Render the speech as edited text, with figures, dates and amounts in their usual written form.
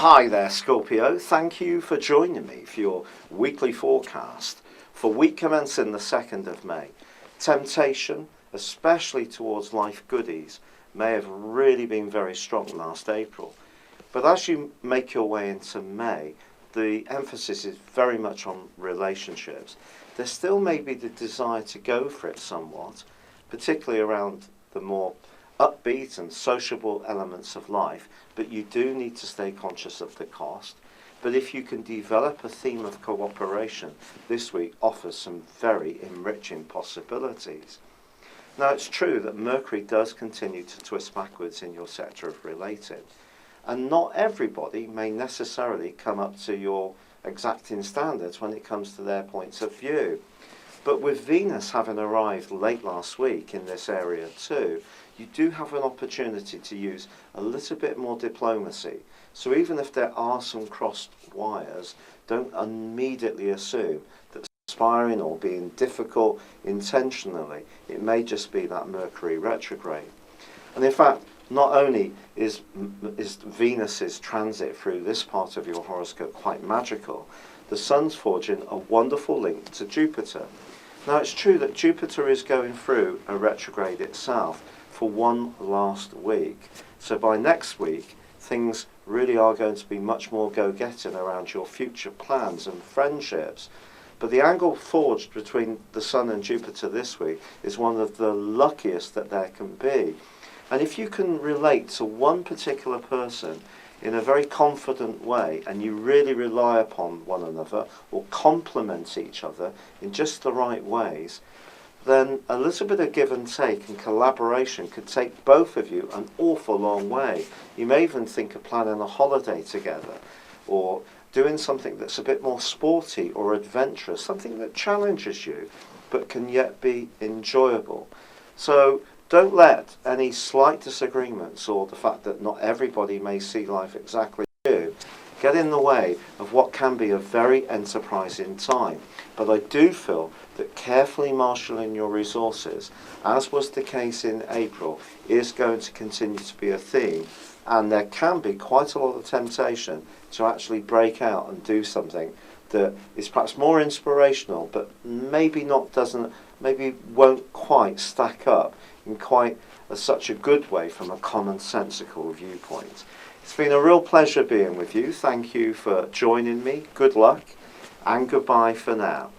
Hi there, Scorpio. Thank you for joining me for your weekly forecast for week commencing the 2nd of May. Temptation, especially towards life goodies, may have really been very strong last April. But as you make your way into May, the emphasis is very much on relationships. There still may be the desire to go for it somewhat, particularly around the more upbeat and sociable elements of life, but you do need to stay conscious of the cost. But if you can develop a theme of cooperation, this week offers some very enriching possibilities. Now, it's true that Mercury does continue to twist backwards in your sector of related, and not everybody may necessarily come up to your exacting standards when it comes to their points of view. But with Venus having arrived late last week in this area too, you do have an opportunity to use a little bit more diplomacy. So even if there are some crossed wires, don't immediately assume that aspiring or being difficult intentionally. It may just be that Mercury retrograde. And in fact, not only is Venus's transit through this part of your horoscope quite magical, the Sun's forging a wonderful link to Jupiter. Now, it's true that Jupiter is going through a retrograde itself for one last week. So by next week, things really are going to be much more go-getting around your future plans and friendships. But the angle forged between the Sun and Jupiter this week is one of the luckiest that there can be. And if you can relate to one particular person in a very confident way, and you really rely upon one another or complement each other in just the right ways, then a little bit of give and take and collaboration could take both of you an awful long way. You may even think of planning a holiday together, or doing something that's a bit more sporty or adventurous, something that challenges you but can yet be enjoyable. So don't let any slight disagreements or the fact that not everybody may see life exactly as you get in the way of what can be a very enterprising time. But I do feel that carefully marshalling your resources, as was the case in April, is going to continue to be a theme. And there can be quite a lot of temptation to actually break out and do something that is perhaps more inspirational, but maybe won't quite stack up in quite such a good way from a commonsensical viewpoint. It's been a real pleasure being with you. Thank you for joining me. Good luck and goodbye for now.